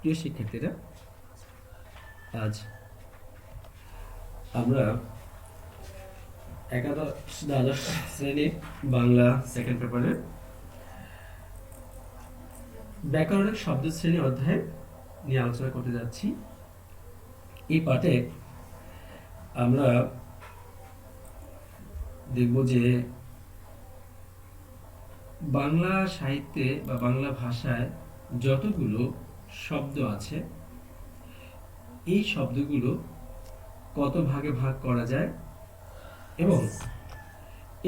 প্রিয় শিক্ষার্থীরা, আজ আমরা দ্বাদশ শ্রেণীর বাংলা সেকেন্ড পেপারের ব্যাকরণের শব্দ শ্রেণী অধ্যায় নিয়ে আলোচনা করতে যাচ্ছি। এই পাঠে আমরা দেখব যে বাংলা সাহিত্যে বা বাংলা ভাষায় যতগুলো শব্দ আছে, এই শব্দগুলো কত ভাগে ভাগ করা যায় এবং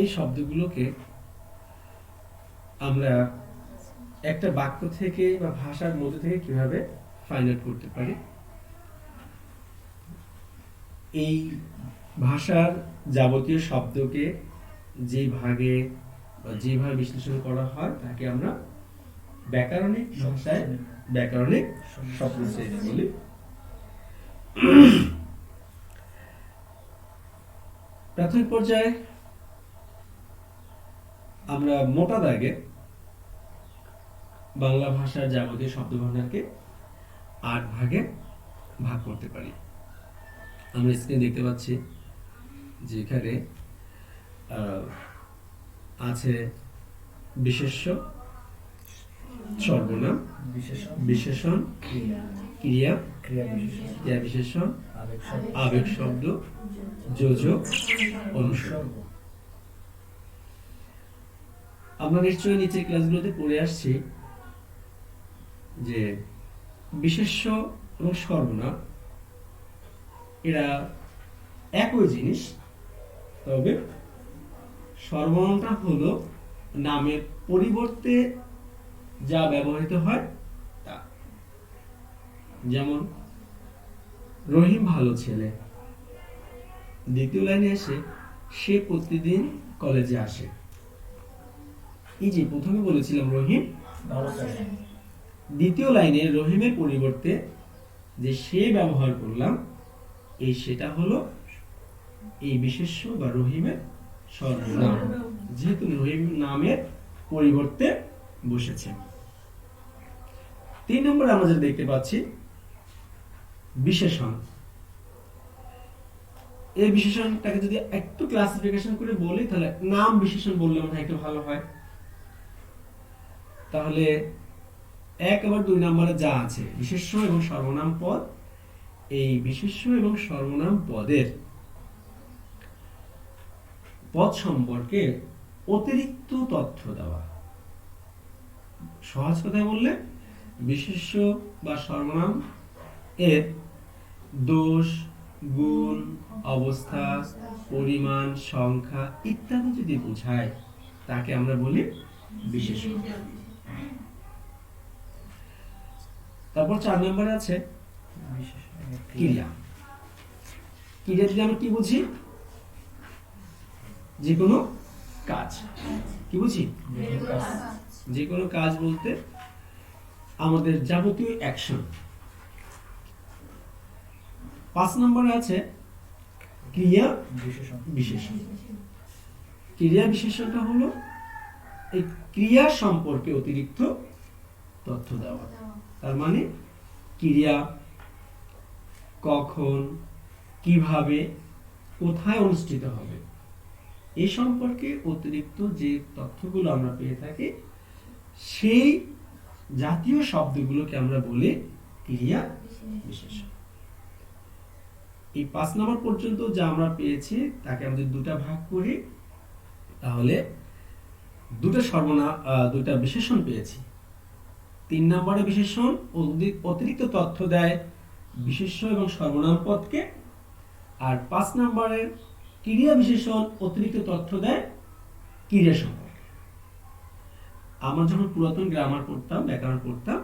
এই শব্দগুলোকে আমরা একটা বাক্য থেকে বা ভাষার মধ্যে থেকে কিভাবে ফাইন্ড আউট করতে পারি। এই ভাষার যাবতীয় শব্দকে যে ভাগে বা যেভাবে বিশ্লেষণ করা হয় তাকে আমরা ব্যাকরণিক ভাষায় ব্যাকরণিক শব্দ শ্রেণী বলি। প্রাথমিক পর্যায়ে আমরা মোটা দাগে বাংলা ভাষার যাবতীয় শব্দভাণ্ডারকে 8 ভাগে ভাগ করতে পারি। আমরা স্ক্রিনে দেখতে পাচ্ছি যে এখানে আছে বিশেষ্য, সর্বনাম, বিশেষণ, ক্রিয়া বিশেষণ, আবেগ শব্দ, যোজক, অনুসর্গ। আমরা নিশ্চয়ই নিচের ক্লাসগুলোতে পড়ে আসছি যে বিশেষ্য এবং সর্বনাম এরা একই জিনিস, তবে সর্বনামটা হলো নামের পরিবর্তে যা ব্যবহৃত হয় তা। যেমন রহিম ভালো ছেলে, দ্বিতীয় লাইনে এসে সে প্রতিদিন কলেজে আসে। এই যে প্রথমে বলেছিলাম রহিম ভালো ছেলে, দ্বিতীয় লাইনে রহিমের পরিবর্তে যে সে ব্যবহার করলাম, এই সেটা হলো এই বিশেষ্য বা রহিমের সর্বনাম, যেহেতু রহিম নামের পরিবর্তে বসেছে। 3 নম্বরে আমরা যেটা দেখতে পাচ্ছি বিশেষণ। এই বিশেষণটাকে যদি একটু ক্লাসিফিকেশন করে বলি তাহলে নাম বিশেষণ বললে মনে হয় একটু ভালো হয়। তাহলে 1 এবং 2 নম্বরে যা আছে বিশেষ্য এবং সর্বনাম পদ, এই বিশেষ্য এবং সর্বনাম পদের পদ সম্পর্কে অতিরিক্ত তথ্য দেওয়া। সহজ কথায় বললে বিশেষ্য বা সর্বনাম এর দোষ, গুণ, অবস্থা, পরিমাণ, সংখ্যা ইত্যাদি যদি বোঝায় তাকে আমরা বলি বিশেষ্য। তারপর 4 নম্বরে আছে ক্রিয়া। ক্রিয়া যদি আমরা কি বুঝি? যে কোনো কাজ। কি বুঝি? যে কোনো কাজ বলতে আমাদের যাবতীয় অ্যাকশন। 5 নম্বরে আছে ক্রিয়া বিশেষণ। ক্রিয়া বিশেষণটা হলো এই ক্রিয়া সম্পর্কে অতিরিক্ত তথ্য দেওয়া। তার মানে ক্রিয়া কখন, কিভাবে, কোথায় অনুষ্ঠিত হবে এই সম্পর্কে অতিরিক্ত যে তথ্যগুলো আমরা পেয়ে থাকি, সেই জাতীয় শব্দগুলোকে আমরা বলি ক্রিয়া বিশেষণ। এই 5 নম্বর পর্যন্ত যা আমরা পেয়েছি তাকে আমাদের দুটা ভাগ করি, তাহলে দুটা বিশেষণ পেয়েছি। 3 নম্বরে বিশেষণ অতিরিক্ত তথ্য দেয় বিশেষ্য এবং সর্বনাম পদকে, আর 5 নম্বরের ক্রিয়া বিশেষণ অতিরিক্ত তথ্য দেয় ক্রিয়া সম্পর্কে। আমরা যখন পুরাতন গ্রামার পড়তাম, ব্যাকরণ পড়তাম,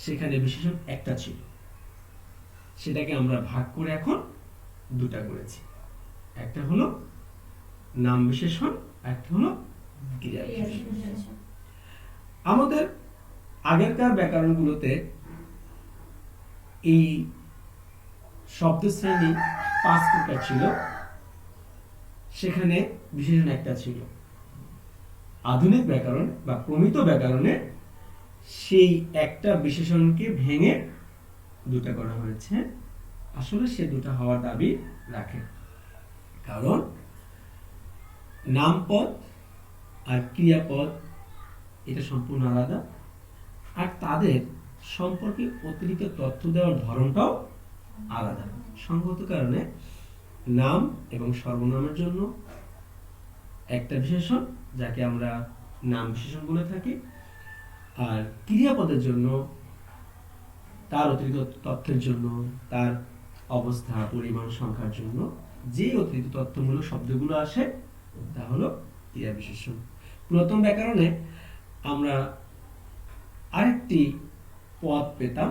সেখানে বিশেষণ একটা ছিল, সেটাকে আমরা ভাগ করে এখন দুটা করেছি। একটা হলো নাম বিশেষণ, একটা হলো ক্রিয়া বিশেষণ। আমাদের আগেরকার ব্যাকরণগুলোতে এই শব্দ শ্রেণী 5 প্রকার ছিল, সেখানে বিশেষণ একটা ছিল। আধুনিক ব্যাকরণ বা প্রমিত ব্যাকরণে সেই একটা বিশেষণকে ভেঙে দুটা করা হয়েছে, আসলে সে দুটা হওয়ার দাবি রাখে, কারণ নামপদ আর ক্রিয়াপদ এটা সম্পূর্ণ আলাদা, আর তাদের সম্পর্কে অতিরিক্ত তথ্য দেওয়ার ধরনটাও আলাদা। সঙ্গত কারণে নাম এবং সর্বনামের জন্য একটা বিশেষণ, যাকে আমরা নাম বিশেষণ বলে থাকি, আর ক্রিয়াপদের জন্য তার অতিরিক্ত তথ্যের জন্য, তার অবস্থা, পরিমাণ, সংখ্যার জন্য যে অতিরিক্ত তথ্যমূলক শব্দগুলো আসে তা হলো ক্রিয়া বিশেষণ। পুরাতন ব্যাকরণে আমরা আরেকটি পদ পেতাম,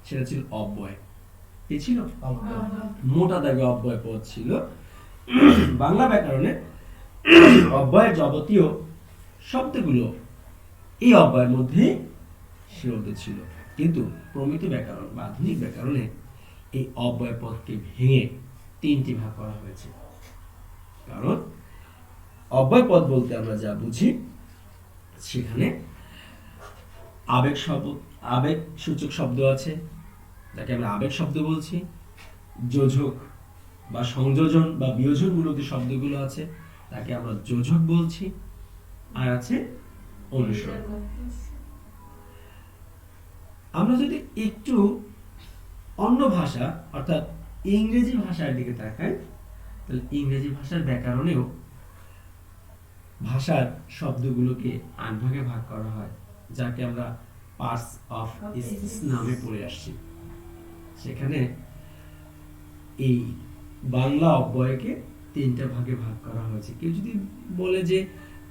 সেটা ছিল অব্যয়। কি ছিল? মোটা দাগে অব্যয় পদ ছিল। বাংলা ব্যাকরণে অব্যয়ের যাবতীয় শব্দগুলো এই অব্যয়ের মধ্যে সীমাবদ্ধ ছিল, কিন্তু প্রমিত ব্যাকরণ বা আধুনিক ব্যাকরণে এই অব্যয় পদকে ভেঙে তিনটি ভাগ করা হয়েছে। কারণ অব্যয় পদ বলতে আমরা যা বুঝি, সেখানে আবেগ সূচক শব্দ আছে, যাকে আমরা আবেগ শব্দ বলছি, যোজক বা সংযোজন বা বিয়োজনমূলক যে শব্দগুলো আছে তাকে আমরা যোজক বলছি, আর আছে অনুসর্গ। আমরা যদি একটু অন্য ভাষা অর্থাৎ ইংরেজি ভাষার দিকে তাকাই, তাহলে ইংরেজি ভাষার ব্যাকরণেও ভাষার শব্দগুলোকে 8 ভাগে ভাগ করা হয়, যাকে আমরা পার্টস অফ স্পিচ নামে পড়ে আসছি। সেখানে এই বাংলা অব্যয়কে 3টা ভাগে ভাগ করা হয়েছে। কেউ যদি বলে যে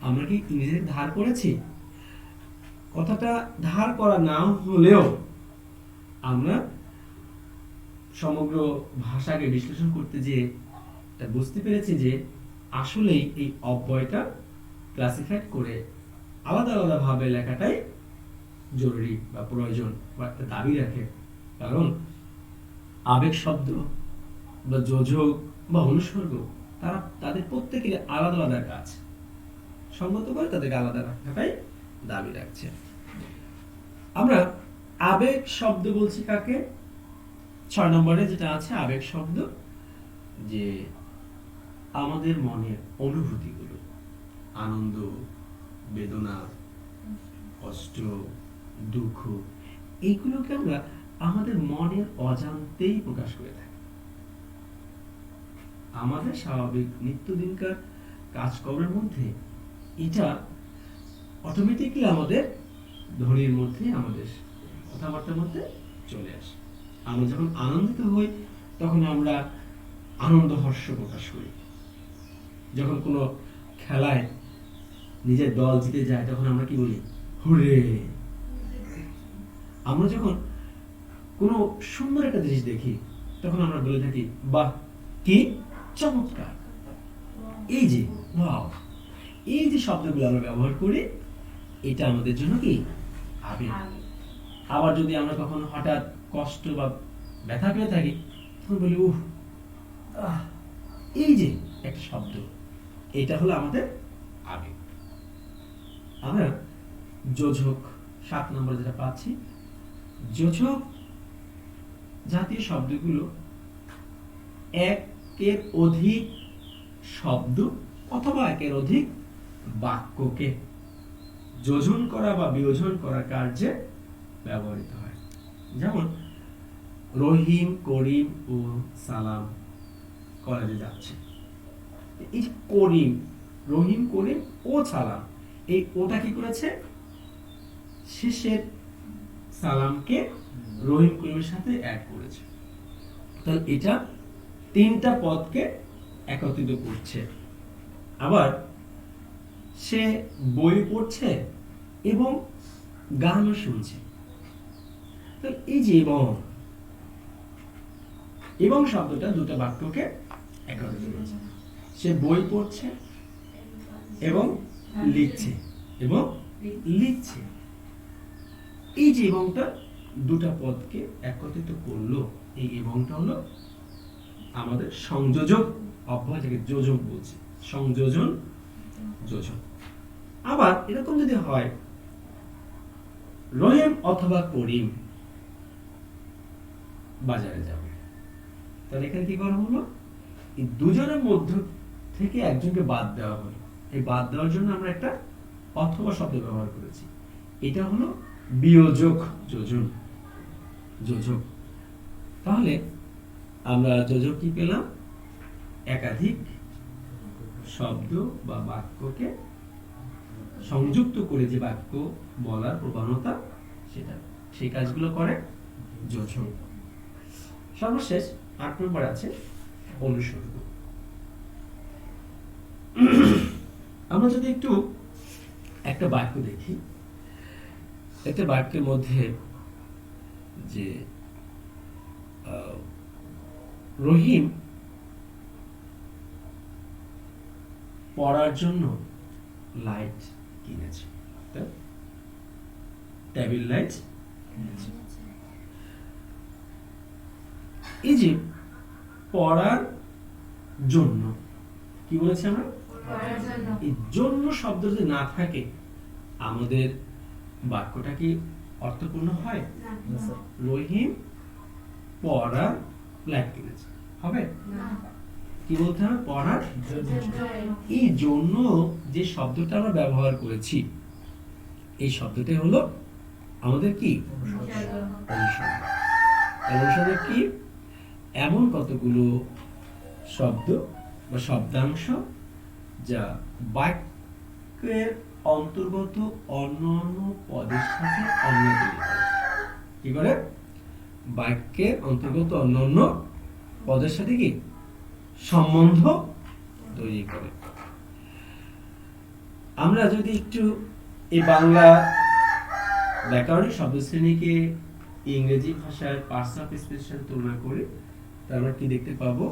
আমরা কি ইংরেজি ধার করেছি, কথাটা ধার করা না হলেও আমরা সমগ্র ভাষাকে বিশ্লেষণ করতে যেয়ে বুঝতে পেরেছি যে আসলেই এই অব্যয়টা ক্লাসিফাইড করে আলাদা আলাদা ভাবে লেখাটাই জরুরি বা প্রয়োজন বা একটা দাবি রাখে। কারণ আবেগ শব্দ বা যোজক বা অনুসর্গ তাদের প্রত্যেকের আলাদা আলাদা কাজ, সঙ্গত করে তাদেরকে আলাদা রাখাটাই দাবি রাখছে। আমরা আবেগ শব্দ বলছি কাকে? 6 নম্বরে যেটা আছে আবেগ শব্দ, যে আমাদের মনের অনুভূতিগুলো, আনন্দ, বেদনা, কষ্ট, দুঃখ, এইগুলোকে আমরা আমাদের মনের অজান্তেই প্রকাশ করে থাকি। আমাদের স্বাভাবিক নিত্যদিনকার কাজকর্মের মধ্যে এটা অটোমেটিক্যালি আমাদের ধ্বনির মধ্যে, আমাদের কথাবার্তার মধ্যে চলে আসে। আমরা যখন আনন্দিত হই তখন আমরা আনন্দ হর্ষ প্রকাশ করি। যখন কোনো খেলায় নিজের দল জিতে যায় তখন আমরা কি বলি? হুরে। আমরা যখন কোনো সুন্দর একটা জিনিস দেখি তখন আমরা বলে থাকি বাহ, কি চমৎকার। এই যে ওয়াও, এই যে শব্দগুলো আমরা ব্যবহার করি, এটা আমাদের জন্য কি আবেগ। আবার যদি আমরা কখনো হঠাৎ কষ্ট বা ব্যথা পেয়ে থাকি তখন বলি উহ, এই যে একটা শব্দ, এটা হলো আমাদের আবেগ। আমরা যোজক 7 নম্বরে যেটা পাচ্ছি, যোজক জাতীয় শব্দগুলো একের অধিক শব্দ অথবা একের অধিক বাক্যকে যোজন করা বা বিয়োজন করার কার্যে ব্যবহৃত হয়। যেমন রহিম, করিম ও সালাম কলেজে যাচ্ছে। এই করিম, রহিম, করিম ও সালাম, এই ওটা কি করেছে? শেষের সালামকে রহিম করিমের সাথে অ্যাড করেছে। তাহলে এটা 3টা পদকে একত্রিত করছে। আবার সে বই পড়ছে এবং গানও শুনছে। তাহলে এই যে এবং শব্দটা 2টা বাক্যকে একত্রিত করেছে। সে বই পড়ছে এবং লিখছে এবং লিখছে। এই যে এবংটা 2টা পদকে একত্রিত করলো, এই এবংটা হলো আমাদের সংযোজক অব্যয়, থেকে যোজক বলছি, সংযোজন, যোজক। আবার এরকম যদি হয় রহিম অথবা করিম, বাজারে যাব। তাহলে এখানে কি করা হলো, এই দুজনের মধ্য থেকে একজনকে বাদ দেওয়া হলো। এই বাদ দেওয়ার জন্য আমরা একটা অথবা শব্দ ব্যবহার করেছি, এটা হলো বিয়োজক যোজন, যোজক। তাহলে আমরা যোজক কি পেলাম, একাধিক শব্দ বা বাক্যকে সংযুক্ত করে যে বাক্য বলার প্রবণতা, সেটা সেই কাজগুলো করে যোজক। সর্বশেষ 8 নম্বর আছে অনুসর্গ। আমরা যদি একটু একটা বাক্য দেখি, একটা বাক্যের মধ্যে যে রহিম পড়ার জন্য লাইট কিনেছে, টেবিল লাইট কিনেছে। এই যে পড়ার জন্য কি বলেছি আমরা, এই জন্য শব্দ যদি না থাকে আমাদের বাক্যটা কি অর্থপূর্ণ হয়? রহিম পড়ার লাইট কিনেছে, হবে? কি বলতে হবে, পড়ার এই জন্য যে শব্দটা আমরা ব্যবহার করেছি, এই শব্দটা হলো আমাদের কি অনুসর্গ। অনুসর্গ কি, এমন কতগুলো শব্দ বা শব্দাংশ যা বাক্যের অন্তর্গত অন্যান্য পদের সাথে অন্য তৈরি করে। কি করে, বাক্যের অন্তর্গত অন্যান্য পদের সাথে কি সম্বন্ধ তৈরি করে। আমরা যদি একটু এই বাংলা ব্যাকরণিক শব্দশ্রেণীকে ইংরেজি ভাষার পার্টস অফ স্পিচের তুলনা করি, তাহলে আমরা কি দেখতে পাবো,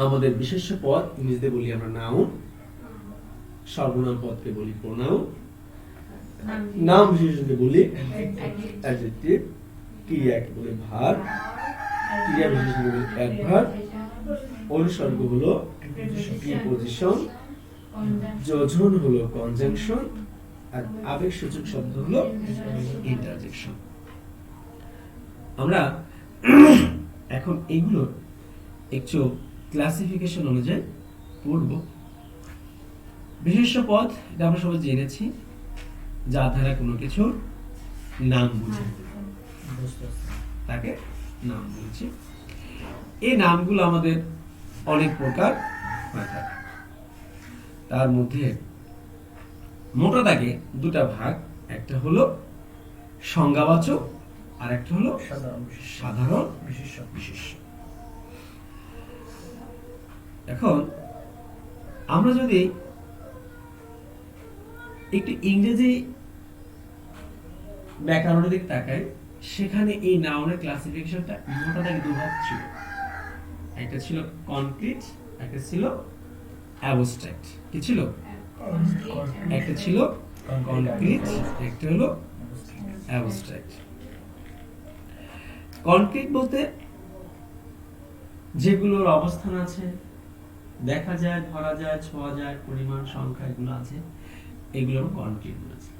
আমাদের বিশেষ্য পদ ইংরেজিতে বলি আমরা নাউন, সর্বনাম পদকে বলি প্রোনাউন, নাম বিশেষণকে বলি অ্যাডজেক্টিভ, ক্রিয়াকে বলি ভার্ব, ক্রিয়া বিশেষণকে বলি অ্যাডভার্ব, অনুসর্গ হলো প্রিপজিশন, যোজন হলো কনজাংশন, আর আবেগসূচক শব্দ হলো ইন্টারজেকশন। আমরা এখন এগুলো একটু ক্লাসিফিকেশন অনুযায়ী পড়ব। বিশেষ্য পদ, এটা আমরা সবাই জেনেছি, যার দ্বারা কোনো কিছুর নাম বুঝে, তাকে নাম বলছি। এই নামগুলো আমাদের অনেক প্রকার হয়ে থাকে, তার মধ্যে মোটা দাগে দুটা ভাগ, একটা হলো সংজ্ঞাবাচক আর একটা হলো সাধারণ বিশেষ্য। এখন আমরা যদি একটু ইংরেজি ব্যাকরণের দিকে তাকাই, সেখানে এই নাউনের ক্লাসিফিকেশনটা মোটা দাগে দুভাগ ছিল, একটা ছিল কনক্রিট, একটা ছিল অ্যাবস্ট্রাক্ট। কি ছিল, একটা ছিল কনক্রিট, একটা হলো অ্যাবস্ট্রাক্ট। কনক্রিট বলতে যেগুলোর অবস্থান আছে, দেখা যায়, ধরা যায়, ছোঁয়া যায়, পরিমাণ, সংখ্যা এগুলো আছে, এগুলো কনক্রিট বলেছে।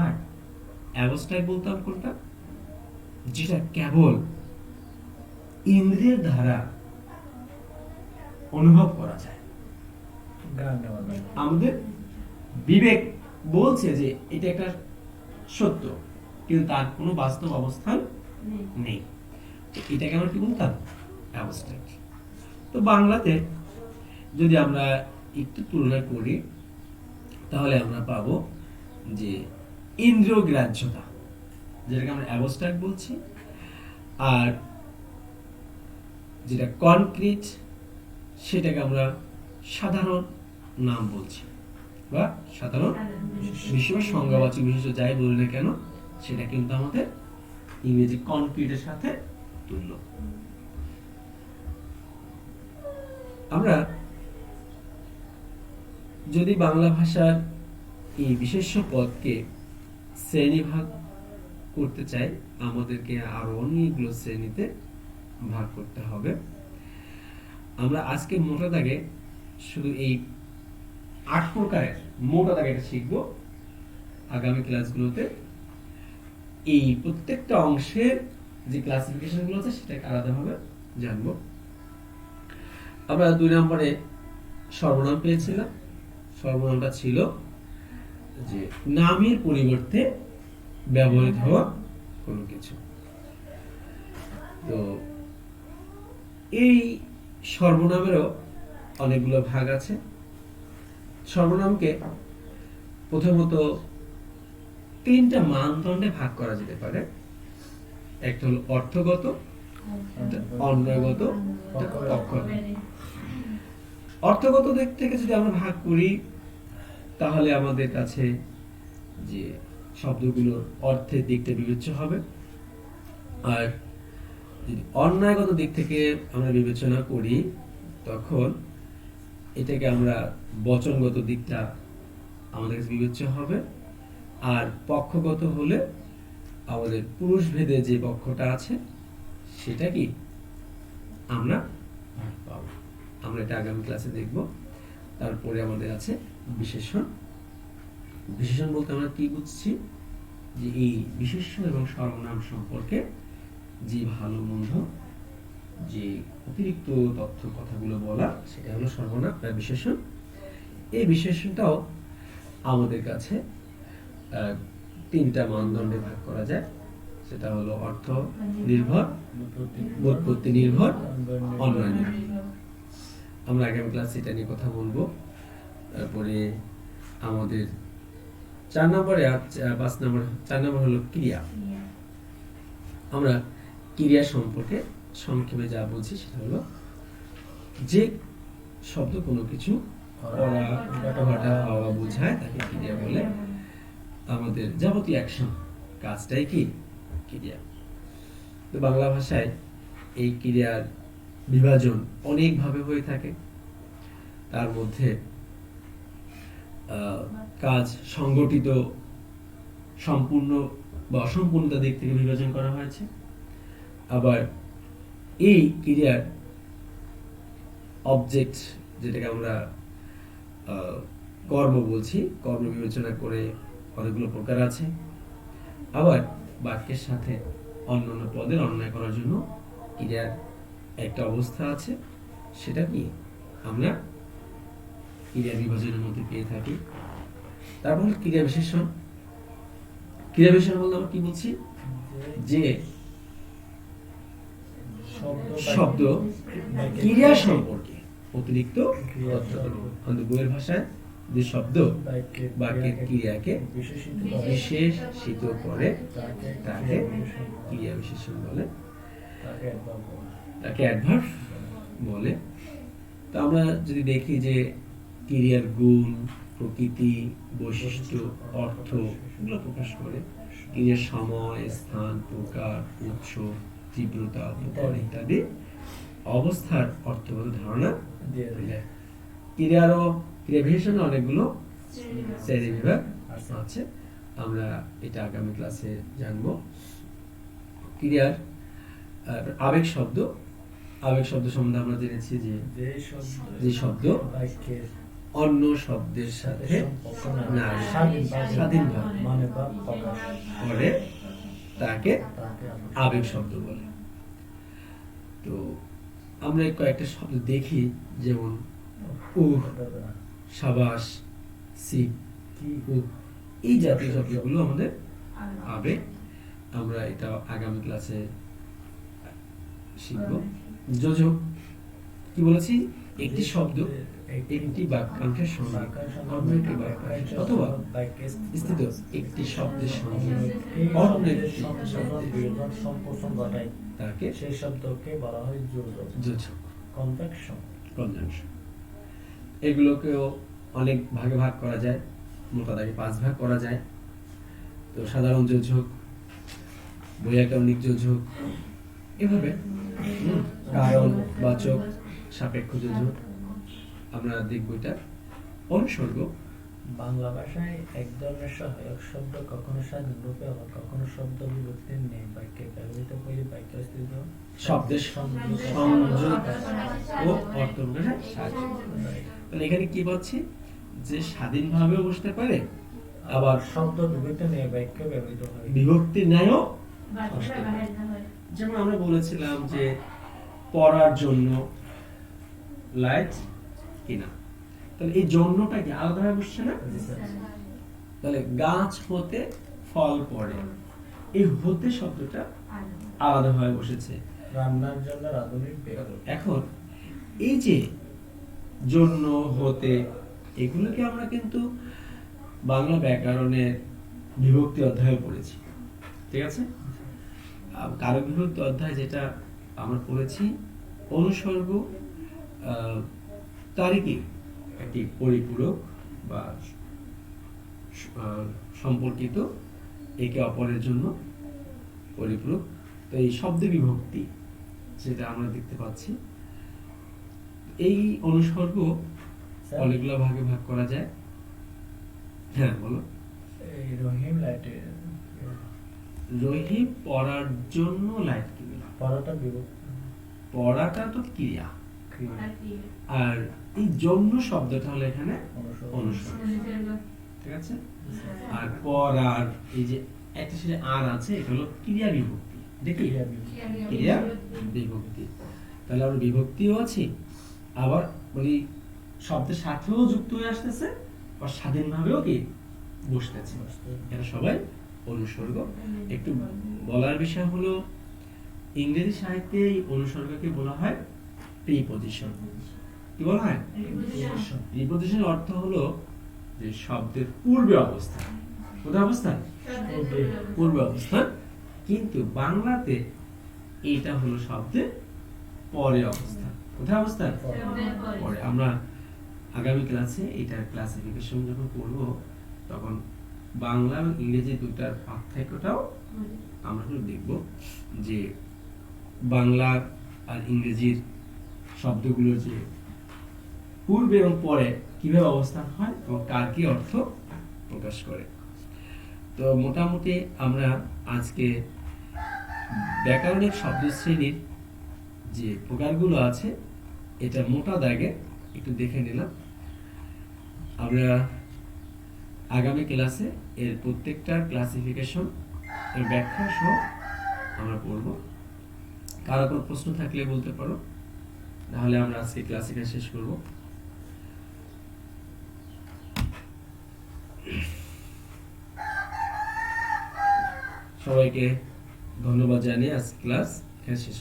আর অ্যাবস্ট্রাক্ট বলতাম কোনটা, যেটা কেবল ইন্দ্রিয়ের দ্বারা অনুভব করা যায়, আমাদের বিবেক বলছে যে এটা একটা সত্য, কিন্তু তার কোনো বাস্তব অবস্থান নেই, এটাকে আমরা কি বলতাম, অ্যাবস্ট্রাক্ট। তো বাংলাতে যদি আমরা একটু তুলনা করি, তাহলে আমরা পাবো যে ইন্দ্রিয় গ্রাহ্যতা, যেটাকে আমরা অ্যাবস্ট্রাক্ট বলছি, আর যেটা কনক্রিট সেটাকে আমরা সাধারণ নাম বলছি, বা সাধারণ বিশেষ সংজ্ঞাবাচক বিশেষ যাই বলি না কেন, সেটা কিন্তু আমাদের ইংরেজি কনক্রিটের সাথে তুল্য। আমরা যদি বাংলা ভাষার এই বিশেষ্য পদকে শ্রেণীভাগ করতে চাই, আমাদেরকে আরো অনেকগুলো শ্রেণীতে ভাগ করতে হবে। আমরা আজকে মোটা দাগে শুধু এই 8 প্রকারের মোটা দাগে এটা শিখবো। আগামী ক্লাসগুলোতে এই প্রত্যেকটা অংশের যে ক্লাসিফিকেশন গুলো আছে সেটাকে আলাদাভাবে জানবো। আমরা 2 নম্বরে সর্বনাম পেয়েছিলাম। সর্বনামটা ছিল যে নামের পরিবর্তে ব্যবহৃত হওয়া কোনো কিছু। তো এই সর্বনামেরও অনেকগুলো ভাগ আছে। সর্বনামকে প্রথমত 3টা মানদণ্ডে ভাগ করা যেতে পারে। একটা হলো অর্থগত, অন্বয়গত, পক্ষগত। অর্থগত দিক থেকে যদি আমরা ভাগ করি তাহলে আমাদের কাছে যে শব্দগুলোর অর্থের দিকটা বিবেচ্য হবে। আর যদি অন্বয়গত দিক থেকে আমরা বিবেচনা করি তখন এটাকে আমরা বচনগত দিকটা আমাদের কাছে বিবেচ্য হবে। আর পক্ষগত হলে আমাদের পুরুষ ভেদে যে পক্ষটা আছে সেটা কি আমরা পাবো। আমরা এটা আগামী ক্লাসে দেখব। তারপরে আমাদের আছে বিশেষণ। বিশেষণ বলতে আমরা কি বুঝছি, যে এই বিশেষ্য এবং সর্বনাম সম্পর্কে যে ভালো মন্দ যে অতিরিক্ত তথ্য কথাগুলো বলা সেটা হলো সর্বনাম বা বিশেষণ। এই বিশেষণটাও আমাদের কাছে 3টা মানদণ্ডে ভাগ করা যায়। সেটা হলো অর্থ নির্ভর, ব্যুৎপত্তি নির্ভর, অন্বয় নির্ভর। আমরা আগামী ক্লাসে এটা নিয়ে কথা বলবো। তারপরে আমাদের 4 নম্বরে 5 নম্বর 4 নম্বর হলো ক্রিয়া। আমরা ক্রিয়া সম্পর্কে সংক্ষেপে যা বলছি সেটা হলো যে শব্দ কোনো কিছু করা, ঘটা, হওয়া বোঝায় তাকে ক্রিয়া বলে। আমাদের যাবতীয় অ্যাকশন কাজটাই কি ক্রিয়া। তো বাংলা ভাষায় এই ক্রিয়ার বিভাজন অনেক ভাবে হয়ে থাকে। তার মধ্যে কাজ সংগঠিত, সম্পূর্ণ বা অসম্পূর্ণতা দিক থেকে বিভাজন করা হয়েছে। আবার এই ক্রিয়ার অবজেক্ট যেটাকে আমরা কর্ম বলছি, কর্ম বিবেচনা করে অনেকগুলো প্রকার আছে। আবার বাক্যের সাথে অন্যান্য পদের অন্যায় করার জন্য ক্রিয়ার একটা অবস্থা আছে, সেটা কি আমরা ক্রিয়া বিভাজনের মধ্যে পেয়ে থাকি। তারপর ক্রিয়া বিশেষণ। ক্রিয়া বিশেষণ বলতে আমরা কি বলছি, যে শব্দ ক্রিয়া সম্পর্কে অতিরিক্ত বইয়ের ভাষায় যে শব্দ বাক্যের ক্রিয়াকে বিশেষিত করে তাকে ক্রিয়া বিশেষণ বলে, তাকে অ্যাডভার্ব বলে। তো আমরা যদি দেখি যে ক্রিয়ার গুণ, প্রকৃতি, বৈশিষ্ট্য, অর্থ এগুলো প্রকাশ করে। ক্রিয়ার সময়, স্থান, প্রকার, উৎস, তীব্রতা, উপকরণ ইত্যাদি অবস্থার অর্থগত ধারণা দিয়ে দেয়। ক্রিয়ারও ক্রিয়া বিশেষণে অনেকগুলো শ্রেণী বিভাগ আছে। আমরা এটা আগামী ক্লাসে জানবো। ক্রিয়ার আবেগ শব্দ। আবেগ শব্দ সম্বন্ধে আমরা জেনেছি যে শব্দ অন্য শব্দের সাথে স্বাধীনভাবে করে তাকে আবেগ শব্দ বলে। তো আমরা কয়েকটা শব্দ দেখি, যেমন উহ, সাবাস, সি, এই জাতীয় শব্দগুলো আমাদের আবেগ। আমরা এটা আগামী ক্লাসে শিখব। যোজক কি বলেছি, একটি শব্দ একটি বাক্যাংশের সঙ্গে অন্য একটি বাক্যাংশ অথবা স্থিত একটি শব্দের সঙ্গে অন্য একটি সম্পর্ক ঘটায় তাকে সেই শব্দকে বলা হয় যোজক, কনজাংশন। এগুলোকেও অনেক ভাগে ভাগ করা যায়, মোটা দাগে 5 ভাগ করা যায়। তো সাধারণ যোজক, বৈয়াকরণিক যোজক, এভাবে কারণ বাচক, সাপেক্ষ যোজক আমরা দেখব। এটা অনুসর্গ। বাংলা ভাষায় এক ধরনের সহায়ক শব্দ কখনো স্বাধীন রূপে আবার কখনো শব্দ বিভক্তির নেই বাক্যে ব্যবহৃত করে বাক্য স্থিত শব্দের সংযোগ ও অর্থ প্রকাশে সাহায্য। তাহলে এখানে কি পাচ্ছি, যে স্বাধীনভাবে বসতে পারে, আবার শব্দ বিভক্তি নেই বাক্য ব্যবহৃত হয়, বিভক্তির ন্যায়ও যেমন আমরা বলেছিলাম যে পড়ার জন্য লাইট কিনা, তাহলে এই জন্যটা কি আলাদাভাবে বুঝছে না? তাহলে গাছ হতে ফল পড়ে, এই হতে শব্দটা আলাদাভাবে বসেছে। রান্নার জন্য রাঁধুনির বের। এখন এই যে জন্য হতে এগুলোকে আমরা কিন্তু বাংলা ব্যাকরণের বিভক্তি অধ্যায়ে পড়েছি, ঠিক আছে? কারক বিভক্তি অধ্যায় যেটা আমরা পড়েছি, অনুসর্গ তারই কি একটি পরিপূরক বা সম্পর্কিত একে অপরের জন্য পরিপূরক। তো এই শব্দ বিভক্তি যেটা আমরা দেখতে পাচ্ছি, এই অনুসর্গ অনেকগুলো ভাগে ভাগ করা যায়। হ্যাঁ বলো। এই রহিম লাইটে রহিম পড়ার জন্য লাইট কিনল। পড়াটা বিভক্তি, পড়াটা তো ক্রিয়া, ক্রিয়া, আর এই জন্য শব্দটা হলো এখানে অনুসর্গ। অনুসর্গ, ঠিক আছে? আর পড়ার এই যে একটা সাথে আর আছে, এটা হলো ক্রিয়া বিভক্তি। দেখি ক্রিয়া বিভক্তি। ক্রিয়া বিভক্তি, তাহলে আমরা বিভক্তিও আছে, আবার মানে শব্দের সাথেও যুক্ত হয়ে আসতেছে, আর স্বাধীনভাবেও কি বসতেছে। এরা সবাই অনুসর্গ। একটু বলার বিষয় হলো, ইংরেজি সাহিত্যে এই অনুসর্গকে বলা হয় প্রিপজিশন। কি বলা হয়? প্রিপজিশনের অর্থ হলো যে শব্দের পূর্বে অবস্থান। কোথায় অবস্থান? পূর্বে অবস্থান। কিন্তু বাংলাতে এইটা হলো শব্দের পরে অবস্থান। কোথায় অবস্থান? পরে। আমরা আগামী ক্লাসে এটার ক্লাসিফিকেশন যখন পড়ব, তখন বাংলা এবং ইংরেজি দুটার পার্থক্যটাও আমরা দেখব, যে বাংলা আর ইংরেজির শব্দগুলোর যে পূর্বে এবং পরে কিভাবে অবস্থান হয় এবং কার কি অর্থ প্রকাশ করে। তো মোটামুটি আমরা আজকে ব্যাকরণিক শব্দ শ্রেণীর যে প্রকারগুলো আছে, এটা মোটা দাগে একটু দেখে নিলাম। আমরা আগামী ক্লাসে এর প্রত্যেকটা ক্লাসিফিকেশন এর ব্যাখ্যা সহ আমরা পড়ব। কারো কোনো প্রশ্ন থাকলে বলতে পারো, নাহলে আমরা আজকে ক্লাসিটা শেষ করব। সবাইকে ধন্যবাদ জানিয়ে আজকে ক্লাস এখানে শেষ করব।